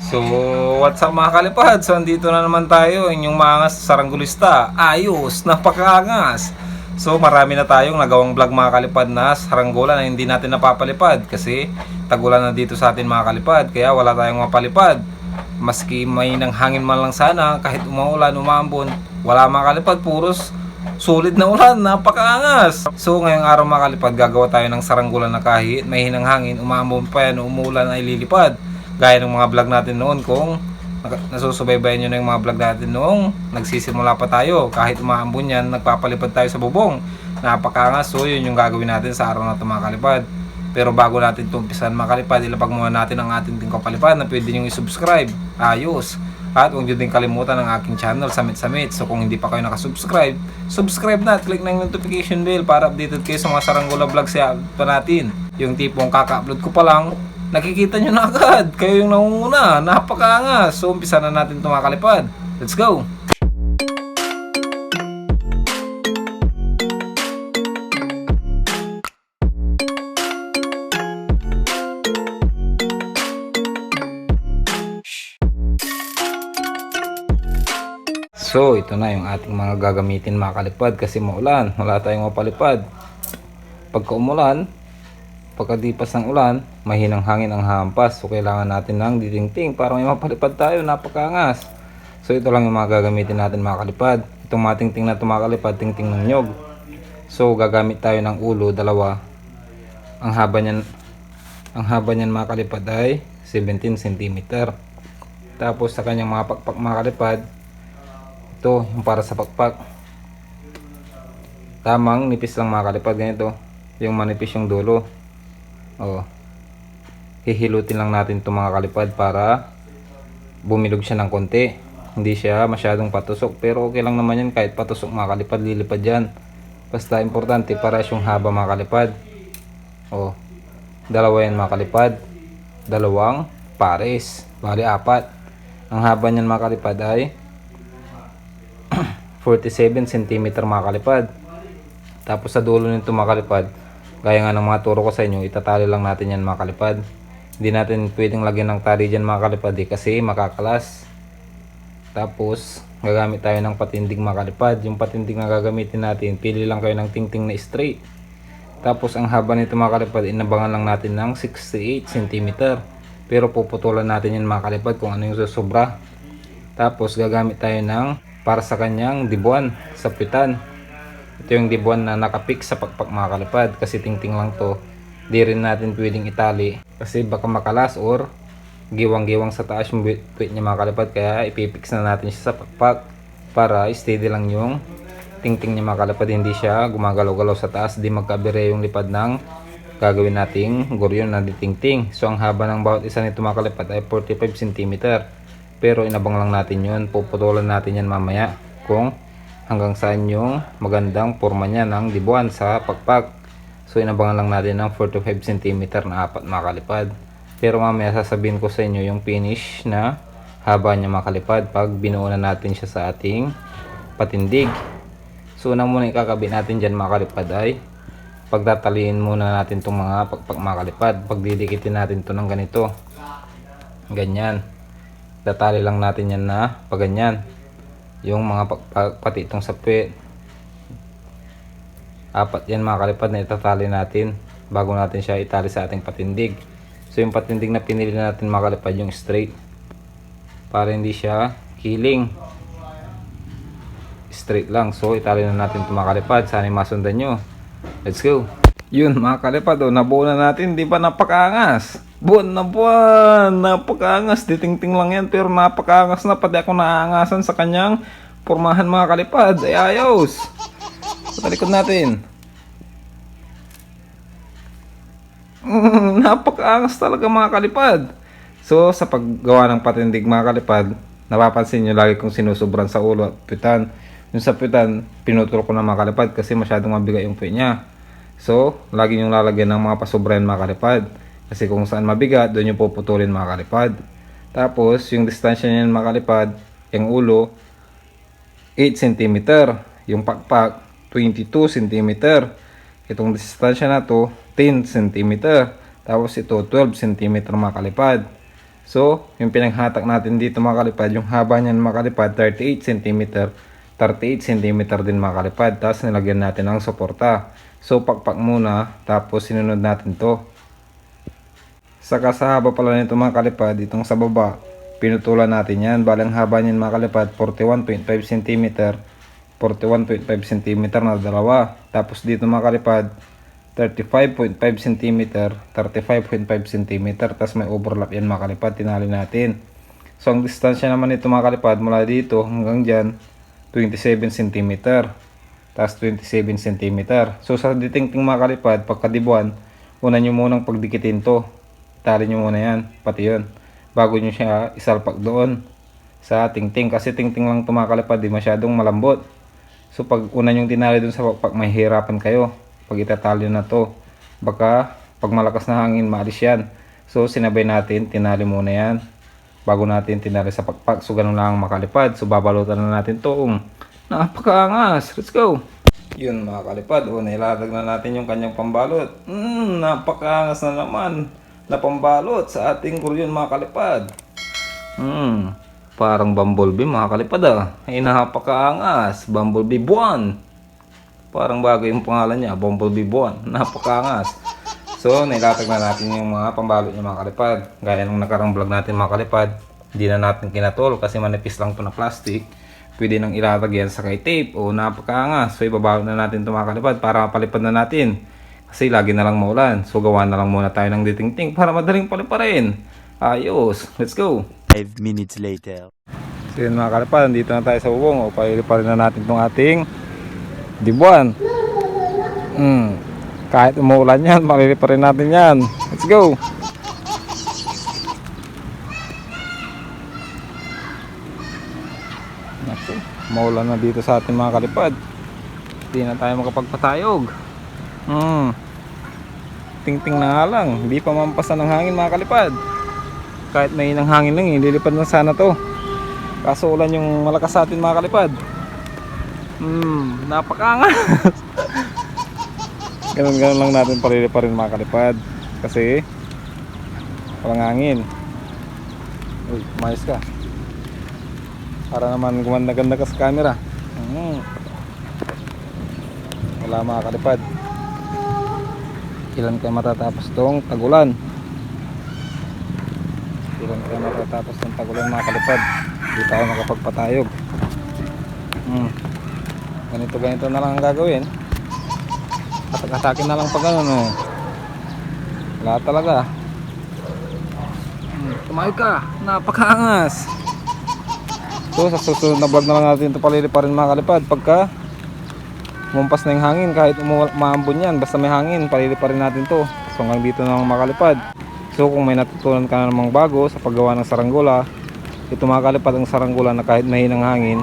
So, what's up mga kalipad? So, andito na naman tayo, inyong mga saranggulista. Ayos, napakaangas. So, marami na tayong nagawang vlog mga kalipad na saranggola na hindi natin napapalipad kasi tagulan na dito sa atin mga kalipad. Kaya wala tayong mapalipad. Maski may nang hangin man lang sana, kahit umaulan, umambon, wala mga kalipad, puros sulit na ulan, napakaangas. So, ngayong araw mga kalipad, gagawa tayo ng saranggola na kahit may hinang hangin, umambon pa yan, umuulan ay lilipad. Gaya ng mga vlog natin noon kung nasusubaybayan nyo na yung mga vlog natin noong nagsisimula pa tayo. Kahit umaambon yan, nagpapalipad tayo sa bubong. Napakaangas. So yun yung gagawin natin sa araw na ito mga kalipad. Pero bago natin ito umpisan mga kalipad, ilapag muna natin ang ating kapalipad na pwede nyo i-subscribe. Ayos. At huwag nyo din kalimutan ang aking channel, Samit Samit. So kung hindi pa kayo nakasubscribe, subscribe na at click na yung notification bell para updated kayo sa mga saranggola vlogs pa natin. Yung tipong kaka-upload ko pa lang, nakikita nyo na agad. Kayo yung nangunguna. Napakaangas. So, umpisa na natin ito mga kalipad. Let's go! So, ito na yung ating mga gagamitin mga kalipad kasi maulan. Wala tayong mapalipad. Pagka umulan, pagkadipas ng ulan, mahinang hangin ang hampas. So, kailangan natin ng ditingting para may mapalipad tayo. Napakaangas. So, ito lang yung mga gagamitin natin mga kalipad. Itong mga tingting na ito mga kalipad, tingting ng nyog. So, gagamit tayo ng ulo, dalawa. Ang haba niyan mga kalipad ay 17 cm. Tapos, sa kanyang mga pakpak mga kalipad, ito yung para sa pakpak. Tamang nipis lang mga kalipad, ganito. Yung manipis yung dulo. Hihilutin lang natin itong mga kalipad para bumilog siya ng konti. Hindi siya masyadong patusok, pero okay lang naman yan kahit patusok mga kalipad, lilipad yan. Basta importante para yung haba mga kalipad. Dalawa yan mga kalipad, dalawang pares, bali apat. Ang haba niyan mga kalipad ay 47 cm mga kalipad. Tapos sa dulo nito mga kalipad, gaya nga ng mga turo ko sa inyo, itatali lang natin yan mga kalipad. Hindi natin pwedeng lagyan ng tali dyan mga kalipad kasi makakalas. Tapos gagamit tayo ng patindig mga kalipad. Yung patindig na gagamitin natin, pili lang kayo ng tingting na straight. Tapos ang haba nito mga kalipad, inabangan lang natin ng 68 cm. Pero puputulan natin yan mga kalipad kung ano yung susobra. Tapos gagamit tayo ng para sa kanyang dibuan sa pitan. Ito yung dibuan na nakapik sa pakpak mga kalipad kasi tingting lang to. Di rin natin pwedeng itali kasi baka makalas or giwang-giwang sa taas yung puwit niya mga kalipad. Kaya ipipix na natin siya sa pakpak para steady lang yung tingting niya mga kalipad. Hindi siya gumagalaw-galaw sa taas, di magkabire yung lipad ng gagawin nating guryon na ditingting. So ang haba ng bawat isa nito mga kalipad ay 45 cm. Pero inabang lang natin yun, puputulan natin yan mamaya kung hanggang saan yung magandang forma niya ng dibuan sa pakpak. So inabangan lang natin ng 45 cm na apat mga kalipad. Pero mamaya sasabihin ko sa inyo yung finish na haba niya mga kalipad pag binuo na natin siya sa ating patindig. So una muna ikakabit natin dyan mga kalipad ay pagtataliin muna natin itong mga pakpak mga kalipad. Pagdidikitin natin ito ng ganito, ganyan. Tatali lang natin yan na paganyan. Yung mga pati itong sapit, apat yan mga kalipad na itatali natin bago natin siya itali sa ating patindig. So yung patindig na pinili natin mga kalipad yung straight para hindi siya kiling, straight lang. So itali na natin ito mga kalipad. Sana masundan nyo. Let's go. Yun mga kalipad, nabuo na natin. Di ba napakaangas? Buwan na buwan, napakaangas. Ditingting lang yan pero napakaangas na. Pati ako naangasan sa kanyang pormahan mga kalipad. Ay ayos. Sa talikod natin. Napakaangas talaga mga kalipad. So sa paggawa ng patindig mga kalipad, napapansin nyo lagi kong sinusubran sa ulo at pitan. Yung sa pitan, pinutol ko na mga kalipad kasi masyadong mabigat yung puwit niya. So lagi nyo lalagyan ng mga pasobran mga kalipad. Kasi kung saan mabigat, doon yung puputulin mga kalipad. Tapos, yung distansya niyan mga kalipad, yung ulo, 8 cm. Yung pakpak, 22 cm. Itong distansya na to, 10 cm. Tapos ito, 12 cm mga kalipad. So, yung pinanghatak natin dito mga kalipad, yung haba niyan mga kalipad, 38 cm. 38 cm din mga kalipad. Tapos nilagyan natin ng suporta. So, pakpak muna, tapos sinunod natin to. Saka sa haba pala nito mga kalipad, itong sa baba, pinutulan natin yan. Balang haba niyan mga kalipad, 41.5 cm. 41.5 cm na dalawa. Tapos dito mga kalipad, 35.5 cm, 35.5 cm. Tapos may overlap yan mga kalipad, tinali natin. So ang distansya naman nito mga kalipad mula dito hanggang dyan, 27 cm. Tapos 27 cm. So sa ditingting mga kalipad, pagkadibuan, una nyo munang pagdikitin to. Tali nyo muna yan, pati yun, bago nyo siya isalpak doon sa tingting. Kasi tingting lang ito mga kalipad, di masyadong malambot. So pag una nyong tinali dun sa pakpak, may hirapan kayo pag itatali na to. Baka pag malakas na hangin, maalis yan. So sinabay natin, tinali muna yan bago natin tinali sa pakpak. So ganun lang mga kalipad. So babalutan na natin to. Napakaangas. Let's go. Yun mga kalipad. O nailatag na natin yung kanyang pambalot. Napakaangas na naman na pambalot sa ating kuryon mga kalipad. Parang bumblebee mga kalipad Ay napakaangas. Bumblebee buwan. Parang bagay yung pangalan niya, Bumblebee buwan. Napakaangas. So nailatag na natin yung mga pambalot niya mga kalipad. Gaya nung nakarang vlog natin mga kalipad, hindi na natin kinatol kasi manipis lang to na plastic. Pwede nang ilatag yan sa kay tape. O napakaangas. So ibabalot na natin ito mga kalipad para mapalipad na natin. Kasi lagi na lang maulan. So gawa na lang muna tayo ng ditingting para madaling paliparin. Ayos. Let's go. 5 minutes later. So yun mga kalipad, dito na tayo sa bubong. O paliparin na natin itong ating dibuan. Kahit umuulan yan, maliliparin natin yan. Let's go. Naku, maulan na dito sa ating mga kalipad. Hindi na tayo makapagpatayog. Tingting na nga lang, hindi pa mampasan ng hangin mga kalipad. Kahit may ng hangin lang, lilipad na sana to. Kaso ulan yung malakas sa atin mga kalipad. Napakangas. Ganun lang natin paliliparin mga kalipad. Kasi walang hangin. Uy, mais ka. Para naman gumanda-ganda ka sa camera. Wala mga kalipad. Ilan kayo matatapos tong tagulan? Ilan kayo matatapos tong tagulan mga kalipad? Hindi tayo makapagpatayog. Ganito na lang ang gagawin. Atake na lang pag ano. Wala talaga. Tumayo ka. Napakaangas. So sa susunod na vlog na lang natin ito paliliparin mga kalipad. Pagka umampas na yung hangin, kahit umaambon yan, basta may hangin, paliliparin natin to. So hanggang dito na lang mga kalipad. So kung may natutunan ka na namang bago sa paggawa ng saranggola, ito mga kalipad ang saranggola na kahit mahinang hangin,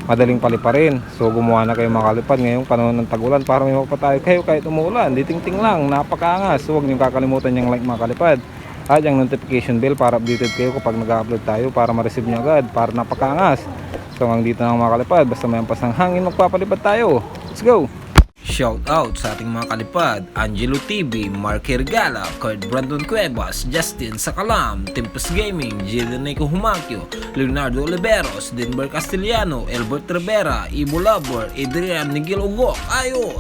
madaling paliparin. So gumawa na kayo mga kalipad ngayong panahon ng tagulan para may mapatayog kayo kahit umuulan. Ditingting lang, napakaangas. So huwag niyo kakalimutan yung like mga kalipad at yung notification bell para updated kayo kapag nag-upload tayo para ma-receive nyo agad, para napakaangas. So hanggang dito na mga kalipad, basta may ampas ng hangin, magpapalipad tayo. Let's go! Shout out sa ating mga kalipad, Angelo TV, Mark Hergala, Kurt Brandon Cuevas, Justin Sakalam, Tempest Gaming, Jireneco Humakyo, Leonardo Oliveros, Denver Castellano, Albert Rivera, Ibo Labor, Adrian Miguel Ugok. Ayos!